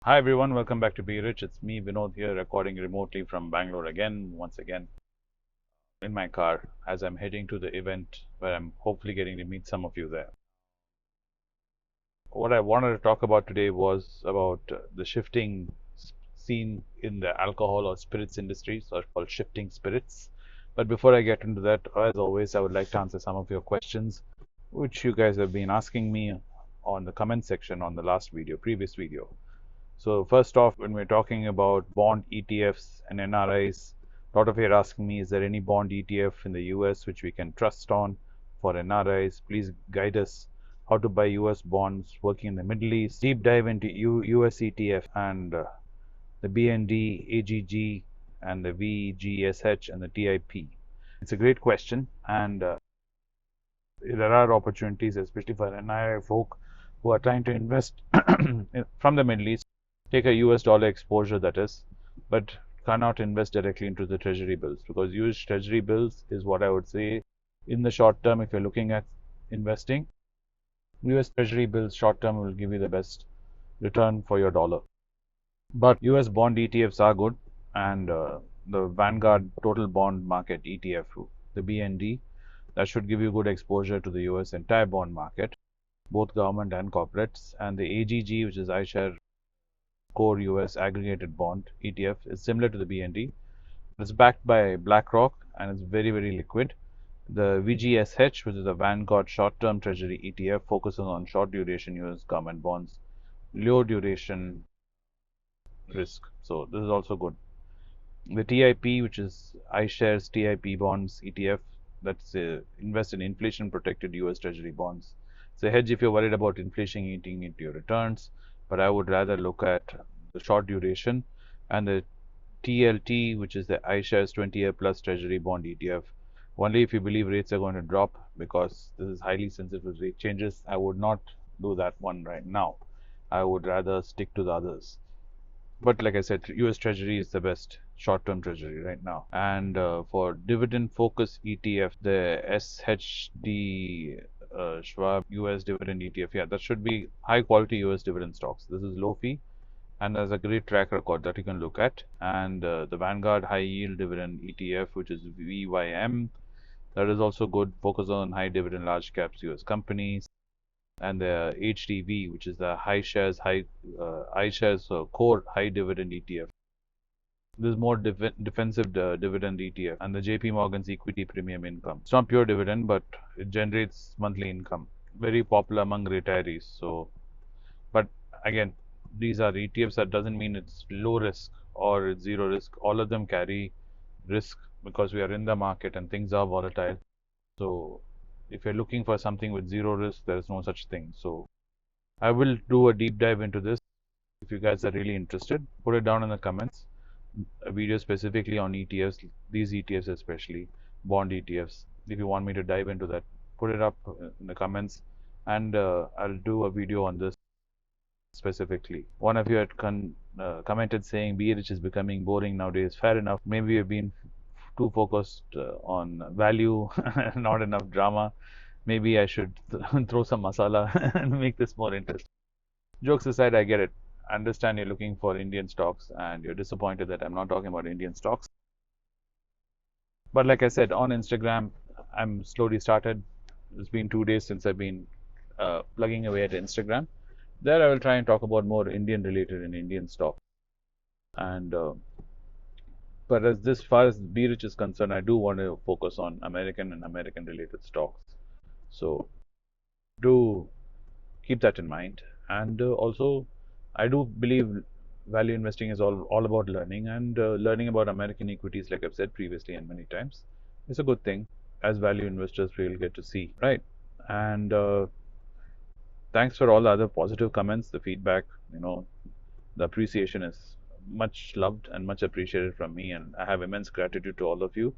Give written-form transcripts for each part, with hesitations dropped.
Hi everyone, welcome back to Be Rich. It's me, Vinod, here, recording remotely from Bangalore once again, in my car as I'm heading to the event where I'm hopefully getting to meet some of you there. What I wanted to talk about today was about the shifting scene in the alcohol or spirits industry, so called shifting spirits. But before I get into that, as always, I would like to answer some of your questions, which you guys have been asking me on the comment section on the previous video. So first off, when we're talking about bond ETFs and NRIs, a lot of you are asking me, is there any bond ETF in the US which we can trust on for NRIs? Please guide us how to buy US bonds working in the Middle East. Deep dive into US ETF and the BND, AGG, and the VGSH and the TIP. It's a great question, and there are opportunities, especially for NRI folk who are trying to invest from the Middle East, take a US dollar exposure, that is, but cannot invest directly into the treasury bills, because US treasury bills is what I would say in the short term. If you're looking at investing, US treasury bills short term will give you the best return for your dollar. But US bond ETFs are good, and the Vanguard Total Bond Market ETF, the BND, that should give you good exposure to the US entire bond market, both government and corporates. And the AGG, which is iShare Core US Aggregated Bond ETF, is similar to the BND. It's backed by BlackRock and it's very, very liquid. The VGSH, which is the Vanguard Short-Term Treasury ETF, focuses on short duration US government bonds, low duration risk. So this is also good. The TIP, which is iShares TIP bonds ETF, that's invest in inflation protected US Treasury bonds. It's a hedge if you're worried about inflation eating into your returns, but I would rather look at the short duration. And the TLT, which is the iShares 20-year plus Treasury bond ETF, only if you believe rates are going to drop, because this is highly sensitive to rate changes. I would not do that one right now. I would rather stick to the others. But like I said, US Treasury is the best short-term Treasury right now. And for dividend-focused ETF, the SHD Schwab US Dividend ETF, yeah, that should be high-quality US dividend stocks. This is low fee and has a great track record that you can look at. And the Vanguard High Yield Dividend ETF, which is VYM, that is also good. Focus on high dividend, large caps US companies. And the HDV, which is the iShares Core High Dividend ETF. This is more defensive dividend ETF, and the JP Morgan's Equity Premium Income. It's not pure dividend, but it generates monthly income. Very popular among retirees. So, but again, these are ETFs. That doesn't mean it's low risk or it's zero risk. All of them carry risk because we are in the market and things are volatile. So if you're looking for something with zero risk, there is no such thing. So I will do a deep dive into this. If you guys are really interested, put it down in the comments. A video specifically on ETFs, these ETFs especially, bond ETFs. If you want me to dive into that, put it up in the comments, and I'll do a video on this specifically. One of you had commented saying Be Rich is becoming boring nowadays. Fair enough. Maybe we've been too focused on value, not enough drama. Maybe I should throw some masala and make this more interesting. Jokes aside, I get it. I understand you're looking for Indian stocks and you're disappointed that I'm not talking about Indian stocks. But like I said, on Instagram, I'm slowly started. It's been 2 days since I've been plugging away at Instagram. There I will try and talk about more Indian related and Indian stocks. And but as far as Be Rich is concerned, I do want to focus on American and American related stocks. So do keep that in mind. And also, I do believe value investing is all about learning, and learning about American equities, like I've said previously and many times, is a good thing. As value investors, we'll get to see, right? And thanks for all the other positive comments, the feedback. The appreciation is much loved and much appreciated from me, and I have immense gratitude to all of you.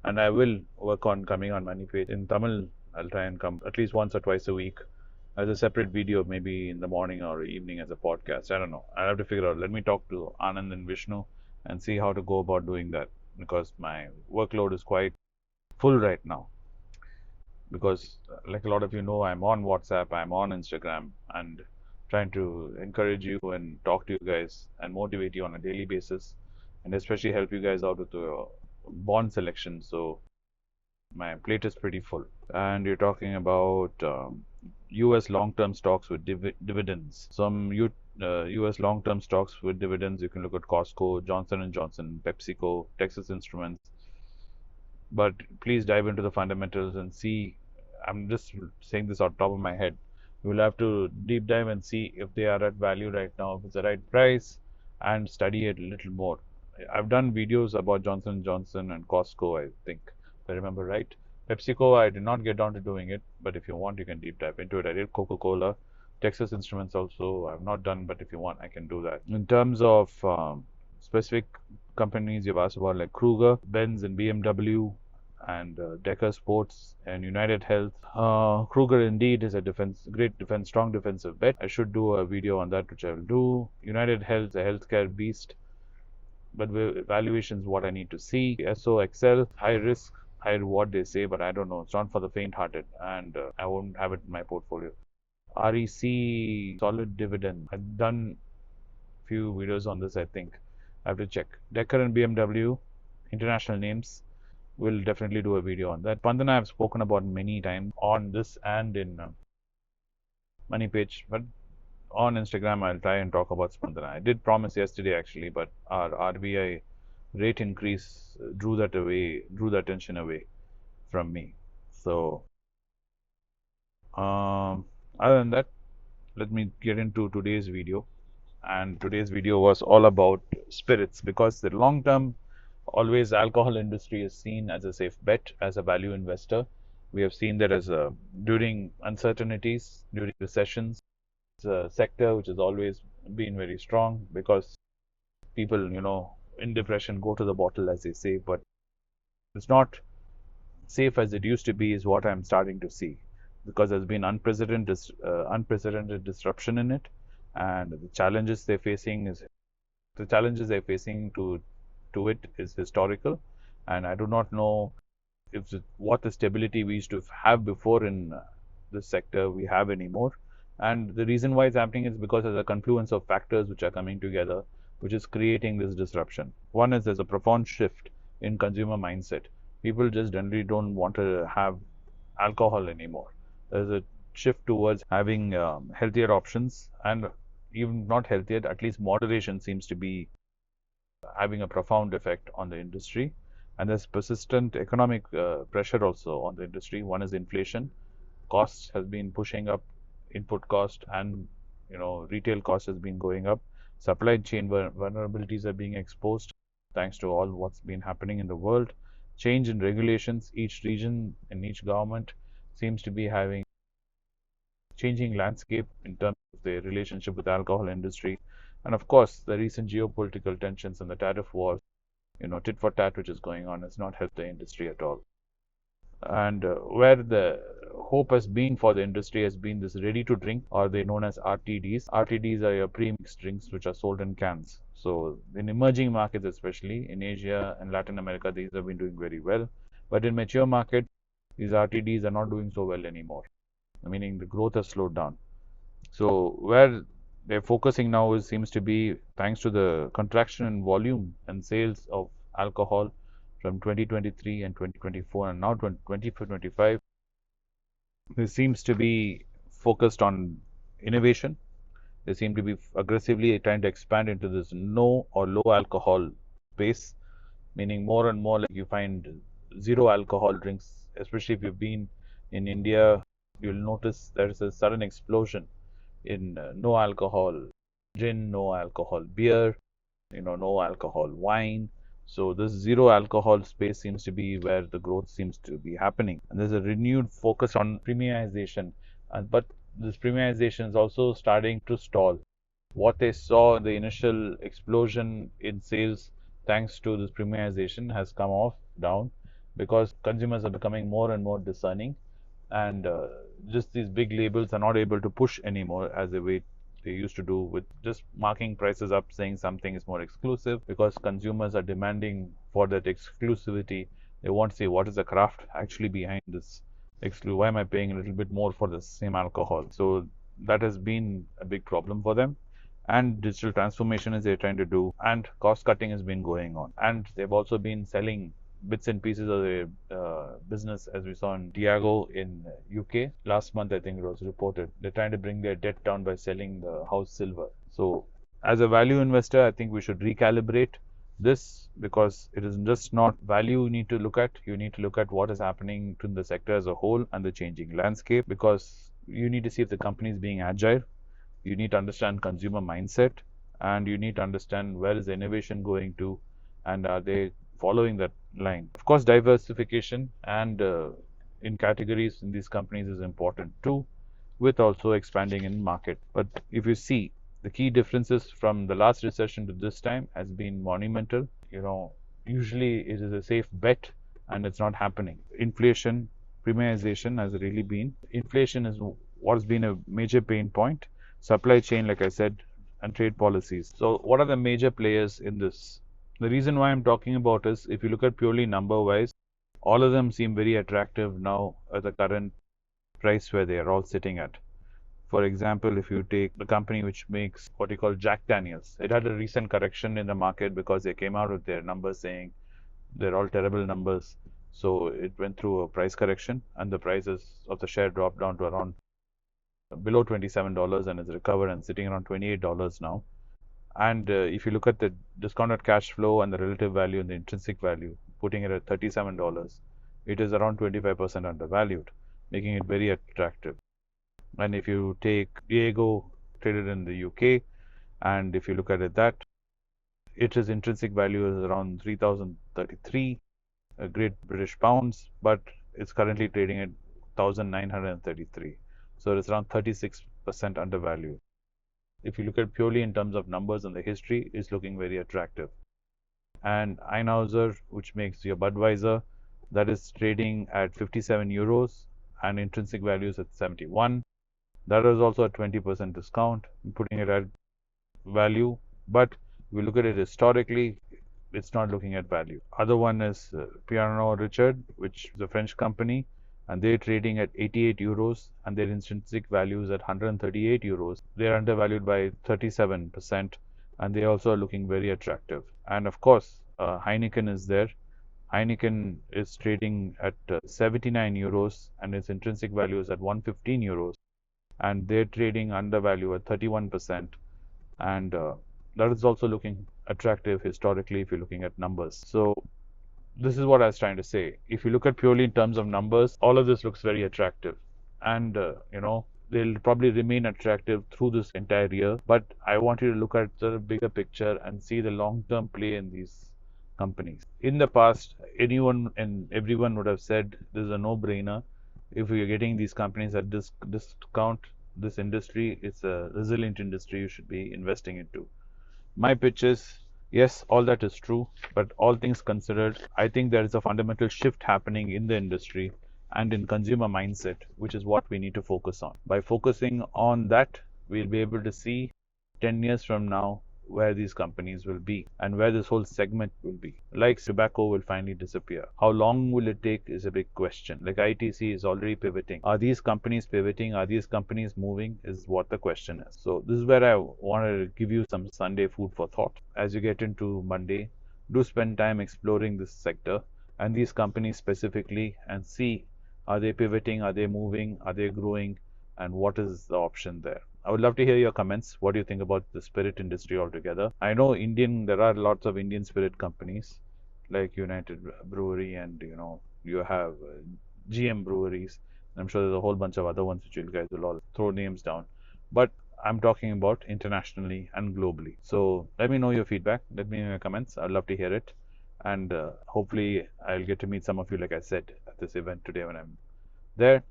And I will work on coming on MoneyPechu in Tamil. I'll try and come at least once or twice a week as a separate video, maybe in the morning or evening as a podcast. I don't know. I'll have to figure out. Let me talk to Anand and Vishnu and see how to go about doing that, because my workload is quite full right now. Because like a lot of you know, I'm on WhatsApp, I'm on Instagram, and trying to encourage you and talk to you guys and motivate you on a daily basis, and especially help you guys out with the bond selection. So my plate is pretty full. And you're talking about U.S. long-term stocks with dividends. Some U.S. long-term stocks with dividends. You can look at Costco, Johnson and Johnson, PepsiCo, Texas Instruments. But please dive into the fundamentals and see. I'm just saying this on top of my head. You will have to deep dive and see if they are at value right now, if it's the right price, and study it a little more. I've done videos about Johnson & Johnson and Costco, I think, if I remember right. PepsiCo, I did not get down to doing it, but if you want, you can deep dive into it. I did Coca-Cola, Texas Instruments also. I've not done, but if you want, I can do that. In terms of specific companies you've asked about, like Kruger, Benz, and BMW, and Decker Sports and United Health. Kruger indeed is a strong defensive bet. I should do a video on that, which I will do. United Health, a healthcare beast, but valuation is what I need to see. SO Excel, high risk, high reward, they say, but I don't know. It's not for the faint-hearted, and I won't have it in my portfolio. REC, solid dividend. I've done a few videos on this, I think. I have to check. Decker and BMW, international names. We'll definitely do a video on that. Spandana I've spoken about many times on this and in MoneyPechu, but on Instagram I'll try and talk about Spandana. I did promise yesterday actually, but our RBI rate increase drew the attention away from me. So other than that, let me get into today's video. And today's video was all about spirits, because the long term always alcohol industry is seen as a safe bet, as a value investor. We have seen that as during uncertainties, during recessions, it's a sector which has always been very strong, because people, in depression go to the bottle, as they say, but it's not safe as it used to be, is what I'm starting to see, because there's been unprecedented disruption in it, and the challenges they're facing to it is historical, and I do not know if what the stability we used to have before in this sector we have anymore. And the reason why it's happening is because there's a confluence of factors which are coming together, which is creating this disruption. One is there's a profound shift in consumer mindset. People just generally don't want to have alcohol anymore. There's a shift towards having healthier options, and even not healthier, at least moderation seems to be having a profound effect on the industry. And there's persistent economic pressure also on the industry. One is inflation. Costs has been pushing up, input cost, and retail cost has been going up. Supply chain vulnerabilities are being exposed thanks to all what's been happening in the world. Change in regulations. Each region and each government seems to be having changing landscape in terms of their relationship with the alcohol industry. And of course, the recent geopolitical tensions and the tariff wars, tit for tat, which is going on, has not helped the industry at all. And where the hope has been for the industry has been this ready to drink, or they known as RTDs. RTDs are your pre-mixed drinks which are sold in cans. So in emerging markets, especially in Asia and Latin America, these have been doing very well. But in mature markets, these RTDs are not doing so well anymore, meaning the growth has slowed down. So where they're focusing now seems to be thanks to the contraction in volume and sales of alcohol from 2023 and 2024 and now 2025. They seems to be focused on innovation. They seem to be aggressively trying to expand into this no or low alcohol space, meaning more and more like you find zero alcohol drinks. Especially if you've been in India, you'll notice there's a sudden explosion in no alcohol gin, no alcohol beer, no alcohol wine. So this zero alcohol space seems to be where the growth seems to be happening. And there's a renewed focus on premiumization. But this premiumization is also starting to stall. What they saw, the initial explosion in sales thanks to this premiumization, has come off down, because consumers are becoming more and more discerning, and just these big labels are not able to push anymore as the way they used to do, with just marking prices up, saying something is more exclusive, because consumers are demanding for that exclusivity. They want to say, what is the craft actually behind this exclusive? Why am I paying a little bit more for the same alcohol? So that has been a big problem for them. And digital transformation is they're trying to do, and cost cutting has been going on. And they've also been selling bits and pieces of their business, as we saw in Diageo in UK last month. I think it was reported they're trying to bring their debt down by selling the house silver. So as a value investor, I think we should recalibrate this, because it is just not value you need to look at. You need to look at what is happening to the sector as a whole and the changing landscape, because you need to see if the company is being agile. You need to understand consumer mindset, and you need to understand where is the innovation going to, and are they following that line. Of course, diversification and in categories in these companies is important too, with also expanding in market. But if you see, the key differences from the last recession to this time has been monumental. Usually it is a safe bet, and it's not happening. Inflation, premiumization has really been. Inflation is what has been a major pain point. Supply chain, like I said, and trade policies. So what are the major players in this? The reason why I'm talking about is, if you look at purely number wise, all of them seem very attractive now at the current price where they are all sitting at. For example, if you take the company which makes what you call Jack Daniels, it had a recent correction in the market because they came out with their numbers saying they're all terrible numbers. So it went through a price correction, and the prices of the share dropped down to around below $27, and it's recovered and sitting around $28 now. And if you look at the discounted cash flow and the relative value and the intrinsic value, putting it at $37, it is around 25% undervalued, making it very attractive. And if you take Diageo, traded in the UK, and if you look at it, its intrinsic value is around 3,033 Great British pounds, but it's currently trading at 1,933. So it's around 36% undervalued. If you look at purely in terms of numbers and the history, it's looking very attractive. And Einhauser, which makes your Budweiser, that is trading at 57 euros and intrinsic values at 71. That is also a 20% discount, putting it at value. But if we look at it historically, it's not looking at value. Other one is Pernod Ricard, which is a French company, and they're trading at 88 euros, and their intrinsic value is at 138 euros. They're undervalued by 37%, and they also are looking very attractive. And of course, Heineken is there. Heineken is trading at 79 euros, and its intrinsic value is at 115 euros, and they're trading undervalued at 31%. And that is also looking attractive historically if you're looking at numbers. So this is what I was trying to say. If you look at purely in terms of numbers, all of this looks very attractive, and they'll probably remain attractive through this entire year. But I want you to look at the bigger picture and see the long-term play in these companies. In the past, anyone and everyone would have said this is a no-brainer. If you're getting these companies at this discount, this industry, it's a resilient industry you should be investing into. My pitch is, yes, all that is true, but all things considered, I think there is a fundamental shift happening in the industry and in consumer mindset, which is what we need to focus on. By focusing on that, we'll be able to see 10 years from now where these companies will be and where this whole segment will be. Like tobacco will finally disappear. How long will it take is a big question. Like ITC is already pivoting. Are these companies pivoting? Are these companies moving? Is what the question is. So this is where I wanted to give you some Sunday food for thought. As you get into Monday, do spend time exploring this sector and these companies specifically, and see, are they pivoting? Are they moving? Are they growing? And what is the option there? I would love to hear your comments. What do you think about the spirit industry altogether? I know there are lots of Indian spirit companies like United Brewery, and you have GM breweries. I'm sure there's a whole bunch of other ones which you guys will all throw names down. But I'm talking about internationally and globally. So let me know your feedback. Let me know your comments. I'd love to hear it. And hopefully I'll get to meet some of you, like I said, at this event today when I'm there.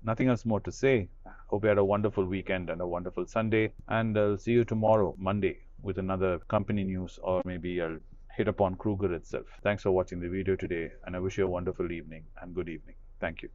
Nothing else more to say. Hope you had a wonderful weekend and a wonderful Sunday. And I'll see you tomorrow, Monday, with another company news, or maybe I'll hit upon Kruger itself. Thanks for watching the video today, and I wish you a wonderful evening and good evening. Thank you.